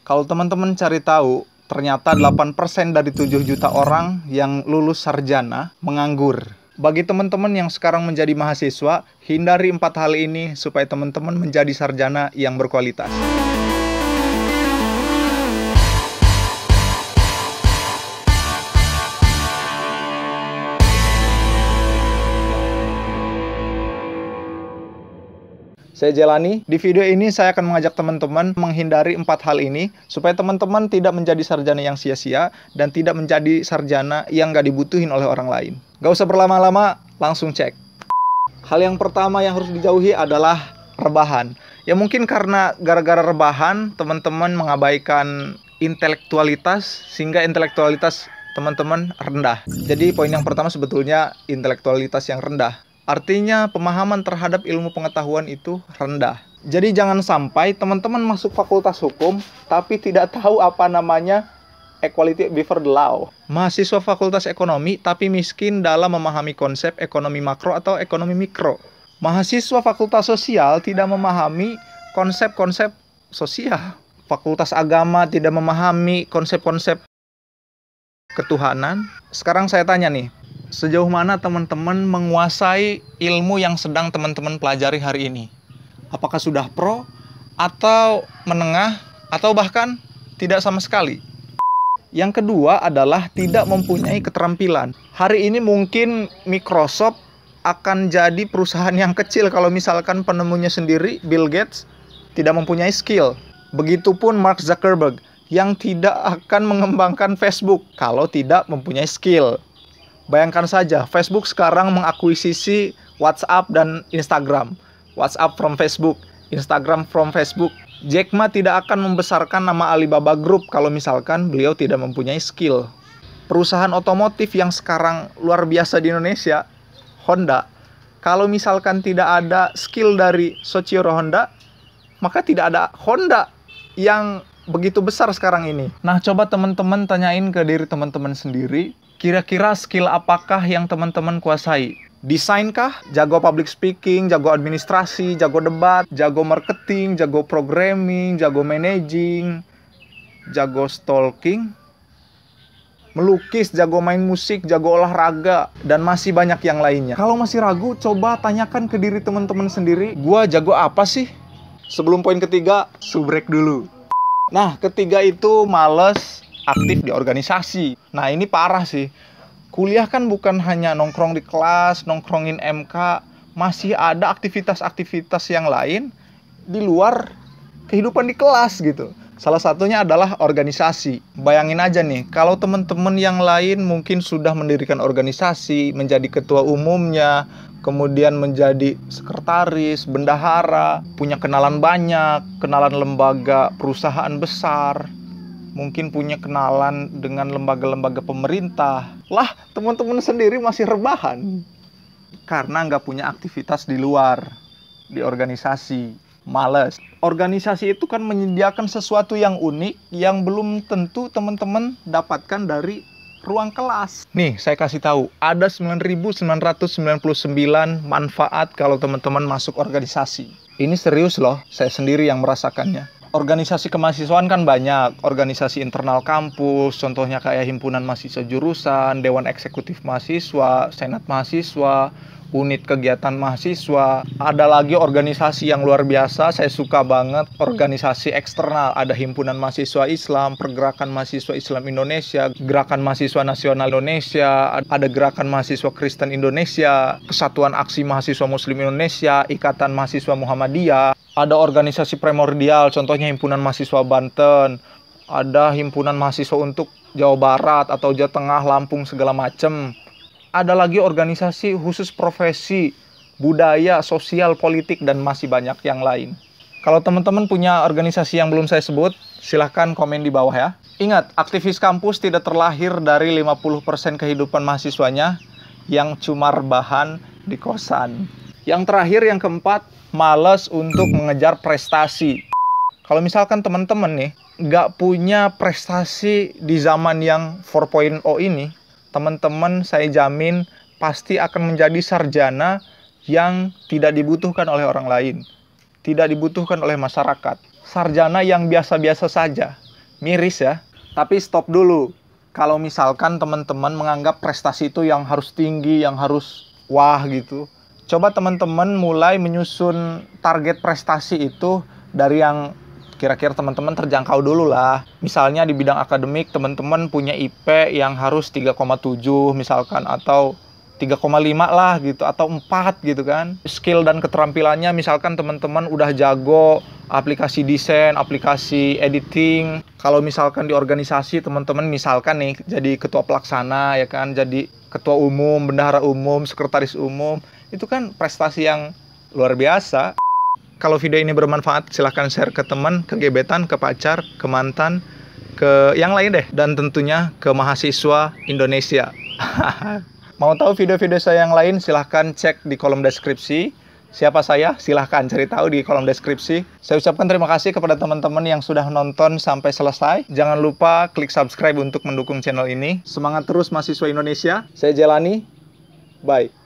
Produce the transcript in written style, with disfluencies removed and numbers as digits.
Kalau teman-teman cari tahu, ternyata 8% dari 7 juta orang yang lulus sarjana menganggur. Bagi teman-teman yang sekarang menjadi mahasiswa, hindari 4 hal ini supaya teman-teman menjadi sarjana yang berkualitas. Saya Jelani. Di video ini saya akan mengajak teman-teman menghindari 4 hal ini supaya teman-teman tidak menjadi sarjana yang sia-sia dan tidak menjadi sarjana yang gak dibutuhin oleh orang lain. Gak usah berlama-lama, langsung cek. Hal yang pertama yang harus dijauhi adalah rebahan. Ya mungkin karena gara-gara rebahan teman-teman mengabaikan intelektualitas sehingga intelektualitas teman-teman rendah. Jadi poin yang pertama sebetulnya intelektualitas yang rendah. Artinya pemahaman terhadap ilmu pengetahuan itu rendah. Jadi jangan sampai teman-teman masuk fakultas hukum tapi tidak tahu apa namanya equality before the law. Mahasiswa fakultas ekonomi tapi miskin dalam memahami konsep ekonomi makro atau ekonomi mikro. Mahasiswa fakultas sosial tidak memahami konsep-konsep sosial. Fakultas agama tidak memahami konsep-konsep ketuhanan. Sekarang saya tanya nih, sejauh mana teman-teman menguasai ilmu yang sedang teman-teman pelajari hari ini? Apakah sudah pro, atau menengah, atau bahkan tidak sama sekali? Yang kedua adalah tidak mempunyai keterampilan. Hari ini mungkin Microsoft akan jadi perusahaan yang kecil kalau misalkan penemunya sendiri, Bill Gates, tidak mempunyai skill. Begitupun Mark Zuckerberg yang tidak akan mengembangkan Facebook kalau tidak mempunyai skill. Bayangkan saja, Facebook sekarang mengakuisisi WhatsApp dan Instagram. WhatsApp from Facebook, Instagram from Facebook. Jack Ma tidak akan membesarkan nama Alibaba Group kalau misalkan beliau tidak mempunyai skill. Perusahaan otomotif yang sekarang luar biasa di Indonesia, Honda, kalau misalkan tidak ada skill dari Soichiro Honda, maka tidak ada Honda yang begitu besar sekarang ini. Nah, coba teman-teman tanyain ke diri teman-teman sendiri, kira-kira skill apakah yang teman-teman kuasai? Desain kah? Jago public speaking, jago administrasi, jago debat, jago marketing, jago programming, jago managing, jago stalking, melukis, jago main musik, jago olahraga, dan masih banyak yang lainnya. Kalau masih ragu, coba tanyakan ke diri teman-teman sendiri, gua jago apa sih? Sebelum poin ketiga, subrek dulu. Nah, ketiga itu males aktif di organisasi. Nah, ini parah sih. Kuliah kan bukan hanya nongkrong di kelas, nongkrongin MK, masih ada aktivitas-aktivitas yang lain di luar kehidupan di kelas gitu. Salah satunya adalah organisasi. Bayangin aja nih, kalau teman-teman yang lain mungkin sudah mendirikan organisasi, menjadi ketua umumnya, kemudian menjadi sekretaris, bendahara, punya kenalan banyak, kenalan lembaga perusahaan besar, mungkin punya kenalan dengan lembaga-lembaga pemerintah. Lah, teman-teman sendiri masih rebahan karena nggak punya aktivitas di luar, di organisasi. Males. Organisasi itu kan menyediakan sesuatu yang unik yang belum tentu teman-teman dapatkan dari ruang kelas. Nih, saya kasih tahu, ada 9.999 manfaat kalau teman-teman masuk organisasi. Ini serius loh, saya sendiri yang merasakannya. Organisasi kemahasiswaan kan banyak, organisasi internal kampus, contohnya kayak himpunan mahasiswa jurusan, dewan eksekutif mahasiswa, senat mahasiswa, unit kegiatan mahasiswa. Ada lagi organisasi yang luar biasa, saya suka banget, organisasi eksternal. Ada himpunan mahasiswa Islam, pergerakan mahasiswa Islam Indonesia, gerakan mahasiswa nasional Indonesia, ada gerakan mahasiswa Kristen Indonesia, kesatuan aksi mahasiswa Muslim Indonesia, ikatan mahasiswa Muhammadiyah. Ada organisasi primordial, contohnya himpunan mahasiswa Banten, ada himpunan mahasiswa untuk Jawa Barat atau Jawa Tengah, Lampung, segala macem. Ada lagi organisasi khusus profesi, budaya, sosial, politik, dan masih banyak yang lain. Kalau teman-teman punya organisasi yang belum saya sebut, silahkan komen di bawah ya. Ingat, aktivis kampus tidak terlahir dari 50% kehidupan mahasiswanya yang cuma rebahan di kosan. Yang terakhir, yang keempat, malas untuk mengejar prestasi. Kalau misalkan teman-teman nih, nggak punya prestasi di zaman yang 4.0 ini, teman-teman saya jamin pasti akan menjadi sarjana yang tidak dibutuhkan oleh orang lain, tidak dibutuhkan oleh masyarakat. Sarjana yang biasa-biasa saja, miris ya. Tapi stop dulu. Kalau misalkan teman-teman menganggap prestasi itu yang harus tinggi, yang harus wah gitu. Coba teman-teman mulai menyusun target prestasi itu dari yang kira-kira teman-teman terjangkau dulu lah. Misalnya di bidang akademik teman-teman punya IP yang harus 3,7 misalkan, atau 3,5 lah gitu, atau 4 gitu kan. Skill dan keterampilannya misalkan teman-teman udah jago aplikasi desain, aplikasi editing. Kalau misalkan di organisasi teman-teman misalkan nih jadi ketua pelaksana ya kan, jadi ketua umum, bendahara umum, sekretaris umum, itu kan prestasi yang luar biasa. Kalau video ini bermanfaat silahkan share ke teman, ke gebetan, ke pacar, ke mantan, ke yang lain deh, dan tentunya ke mahasiswa Indonesia. Mau tahu video-video saya yang lain, silahkan cek di kolom deskripsi. Siapa saya? Silahkan cari tahu di kolom deskripsi. Saya ucapkan terima kasih kepada teman-teman yang sudah nonton sampai selesai. Jangan lupa klik subscribe untuk mendukung channel ini. Semangat terus mahasiswa Indonesia. Saya Jelani. Bye.